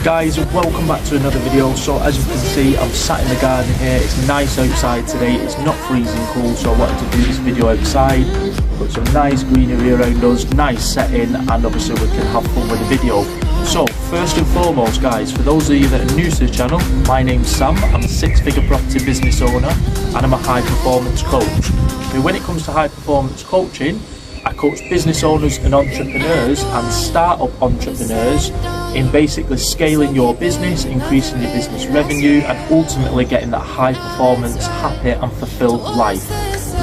Guys, welcome back to another video. So as you can see, I'm sat in the garden here. It's nice outside today. It's not freezing cold, so I wanted to do this video outside. We've got some nice greenery around us, nice setting, and obviously we can have fun with the video. So first and foremost, guys, for those of you that are new to the channel, my name's Sam. I'm a six-figure property business owner and I'm a high performance coach. Now, when it comes to high performance coaching, I coach business owners and entrepreneurs and startup entrepreneurs in basically scaling your business, increasing your business revenue, and ultimately getting that high performance, happy and fulfilled life.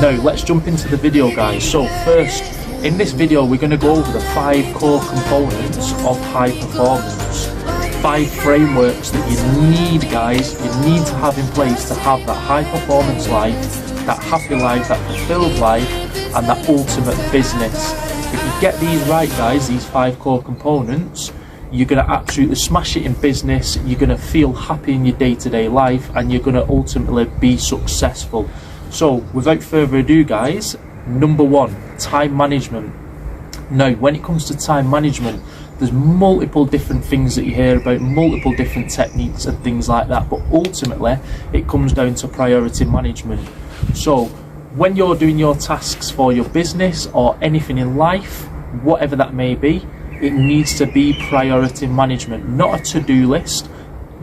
Now let's jump into the video, guys. So first, in this video we're going to go over the 5 core components of high performance. 5 frameworks that you need, guys, you need to have in place to have that high performance life, that happy life, that fulfilled life, and that ultimate business. If you get these right, guys, these 5 core components, you're going to absolutely smash it in business, you're going to feel happy in your day-to-day life, and you're going to ultimately be successful. So without further ado, guys, number 1, time management. Now when it comes to time management, there's multiple different things that you hear about, multiple different techniques and things like that, but ultimately it comes down to priority management. So when you're doing your tasks for your business or anything in life, whatever that may be, it needs to be priority management, not a to-do list.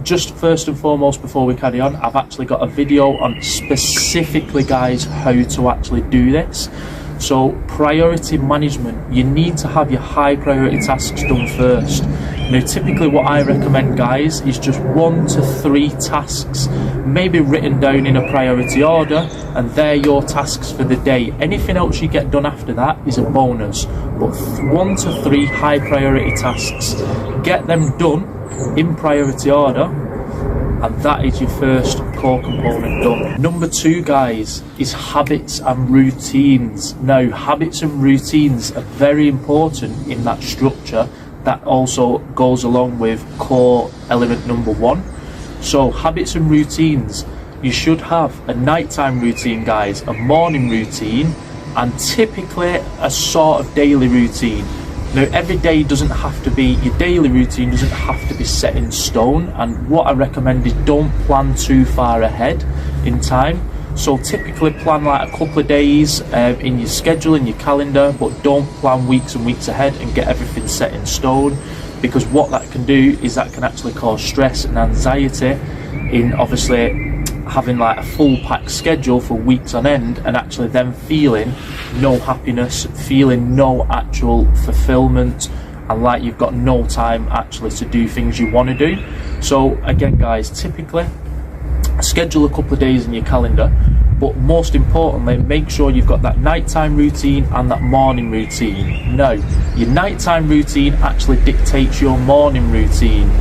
Just first and foremost, before we carry on, I've actually got a video on specifically, guys, how to actually do this. So priority management, you need to have your high priority tasks done first. Now typically what I recommend, guys, is just 1 to 3 tasks, maybe written down in a priority order, and they're your tasks for the day. Anything else you get done after that is a bonus, but 1 to 3 high priority tasks, get them done in priority order, and that is your first core component done. Number 2, guys, is habits and routines. Now habits and routines are very important in that structure. That also goes along with core element number 1. So habits and routines, you should have a nighttime routine, guys, a morning routine, and typically a sort of daily routine. Now every day doesn't have to be, your daily routine doesn't have to be set in stone, and what I recommend is don't plan too far ahead in time. So typically plan like a couple of days in your schedule, in your calendar, but don't plan weeks and weeks ahead and get everything set in stone, because what that can do is that can actually cause stress and anxiety in obviously having like a full packed schedule for weeks on end, and actually then feeling no happiness, feeling no actual fulfillment, and like you've got no time actually to do things you want to do. So again, guys, typically schedule a couple of days in your calendar, but most importantly, make sure you've got that nighttime routine and that morning routine. Now, your nighttime routine actually dictates your morning routine.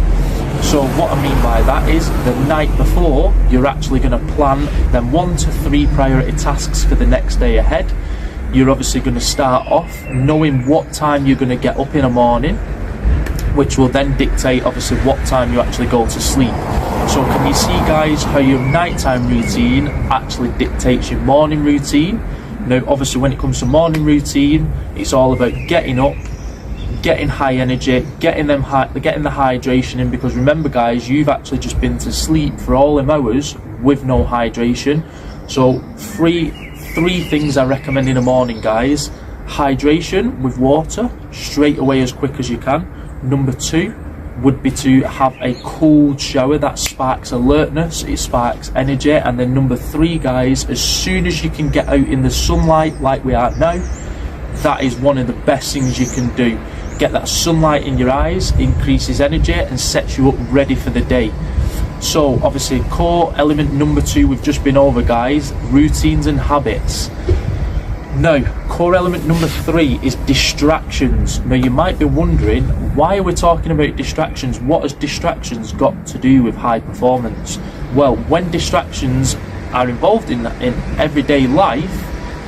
So what I mean by that is the night before, you're actually going to plan them 1 to 3 priority tasks for the next day ahead. You're obviously going to start off knowing what time you're going to get up in the morning, which will then dictate obviously what time you actually go to sleep. So can you see, guys, how your nighttime routine actually dictates your morning routine? Now obviously when it comes to morning routine, it's all about getting up, getting high energy, getting the hydration in, because remember, guys, you've actually just been to sleep for all them hours with no hydration. So three things I recommend in the morning, guys: hydration with water straight away as quick as you can. Number 2 would be to have a cold shower. That sparks alertness, it sparks energy. And then number 3, guys, as soon as you can get out in the sunlight like we are now, that is one of the best things you can do. Get that sunlight in your eyes, increases energy and sets you up ready for the day. So obviously core element number 2 we've just been over, guys, routines and habits. Now core element number 3 is distractions. Now you might be wondering, why are we talking about distractions? What has distractions got to do with high performance? Well, when distractions are involved in everyday life,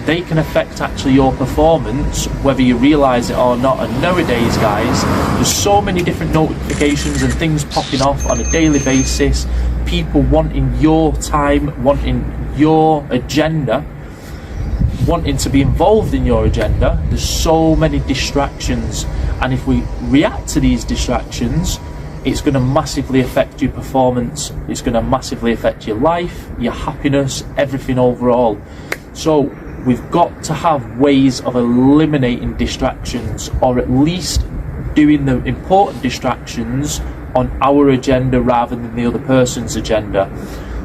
they can affect actually your performance, whether you realize it or not. And nowadays, guys, there's so many different notifications and things popping off on a daily basis, people wanting your time, wanting your agenda, wanting to be involved in your agenda. There's so many distractions, and if we react to these distractions it's going to massively affect your performance, it's going to massively affect your life, your happiness, everything overall. So we've got to have ways of eliminating distractions, or at least doing the important distractions on our agenda rather than the other person's agenda.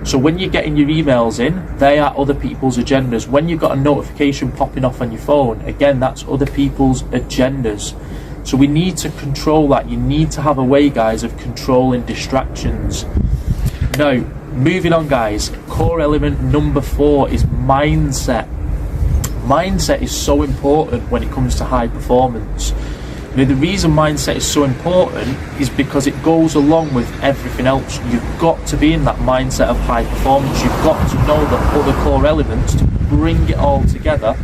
So when you're getting your emails in, they are other people's agendas. When you've got a notification popping off on your phone, again, that's other people's agendas. So we need to control that. You need to have a way, guys, of controlling distractions. Now, moving on, guys, core element number 4 is mindset. Mindset is so important when it comes to high performance. Now, the reason mindset is so important is because it goes along with everything else. You've got to be in that mindset of high performance. You've got to know the other core elements to bring it all together.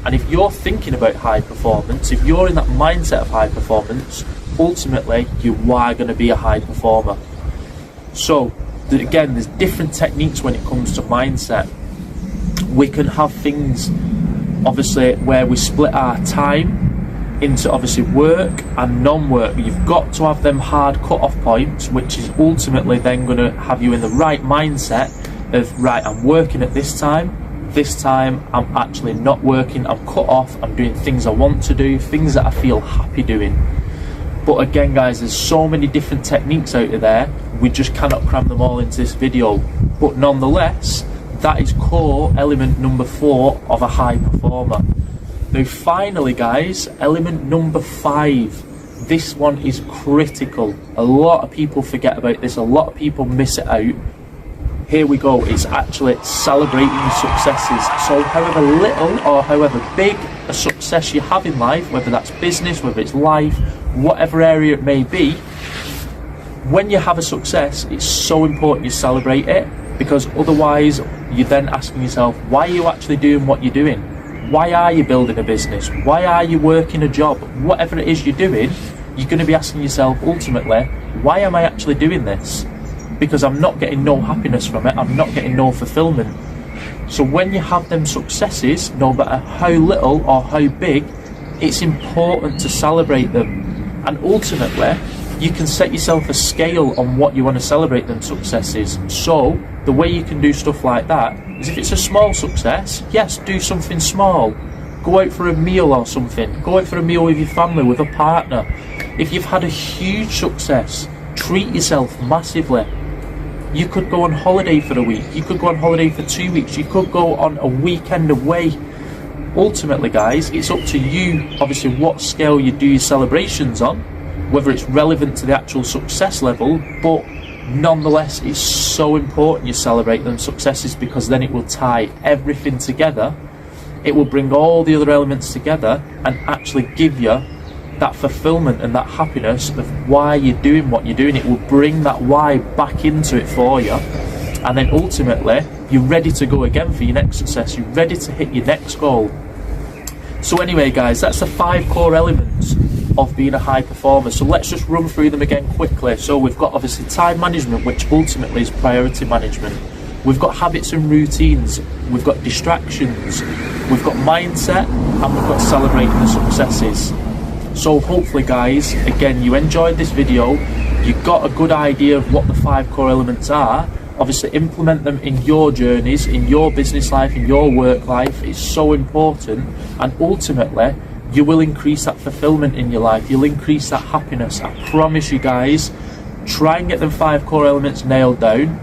And if you're thinking about high performance, if you're in that mindset of high performance, ultimately you are going to be a high performer. So again, there's different techniques when it comes to mindset. We can have things, obviously, where we split our time into obviously work and non-work. You've got to have them hard cut-off points, which is ultimately then going to have you in the right mindset of, right, I'm working at this time I'm actually not working, I'm cut off, I'm doing things I want to do, things that I feel happy doing. But again, guys, there's so many different techniques out there, we just cannot cram them all into this video. But nonetheless, that is core element number 4 of a high performer. Now finally, guys, element number 5. This one is critical. A lot of people forget about this, a lot of people miss it out. Here we go, it's actually celebrating your successes. So however little or however big a success you have in life, whether that's business, whether it's life, whatever area it may be, when you have a success, it's so important you celebrate it, because otherwise you're then asking yourself, why are you actually doing what you're doing? Why are you building a business? Why are you working a job? Whatever it is you're doing, you're going to be asking yourself ultimately, why am I actually doing this? Because I'm not getting no happiness from it, I'm not getting no fulfillment. So when you have them successes, no matter how little or how big, it's important to celebrate them. And ultimately, you can set yourself a scale on what you want to celebrate them successes. So the way you can do stuff like that is, if it's a small success, yes, do something small. Go out for a meal or something. Go out for a meal with your family, with a partner. If you've had a huge success, treat yourself massively. You could go on holiday for a week, you could go on holiday for 2 weeks, you could go on a weekend away. Ultimately, guys, it's up to you, obviously, what scale you do your celebrations on, whether it's relevant to the actual success level, but nonetheless, it's so important you celebrate them successes, because then it will tie everything together. It will bring all the other elements together and actually give you that fulfillment and that happiness of why you're doing what you're doing. It will bring that why back into it for you, and then ultimately you're ready to go again for your next success, you're ready to hit your next goal. So anyway, guys, that's the 5 core elements of being a high performer. So let's just run through them again quickly. So we've got obviously time management, which ultimately is priority management. We've got habits and routines, we've got distractions, we've got mindset, and we've got celebrating the successes. So hopefully, guys, again, you enjoyed this video, you got a good idea of what the 5 core elements are. Obviously implement them in your journeys, in your business life, in your work life. It's so important, and ultimately you will increase that fulfillment in your life, you'll increase that happiness. I promise you, guys. Try and get them 5 core elements nailed down.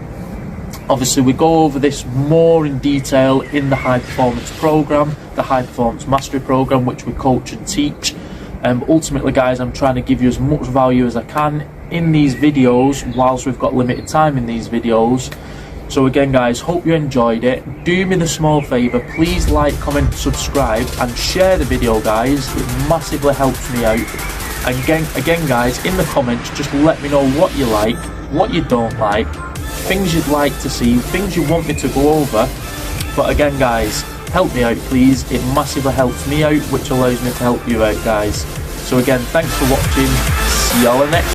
Obviously we go over this more in detail in the high performance program, the high performance mastery program, which we coach and teach. Ultimately, guys, I'm trying to give you as much value as I can in these videos whilst we've got limited time in these videos. So again, guys, hope you enjoyed it. Do me the small favour, please like, comment, subscribe and share the video, guys. It massively helps me out. And again, guys, in the comments, just let me know what you like, what you don't like, things you'd like to see, things you want me to go over. But again, guys, help me out, please. It massively helps me out, which allows me to help you out, guys. So again, thanks for watching. See y'all in the next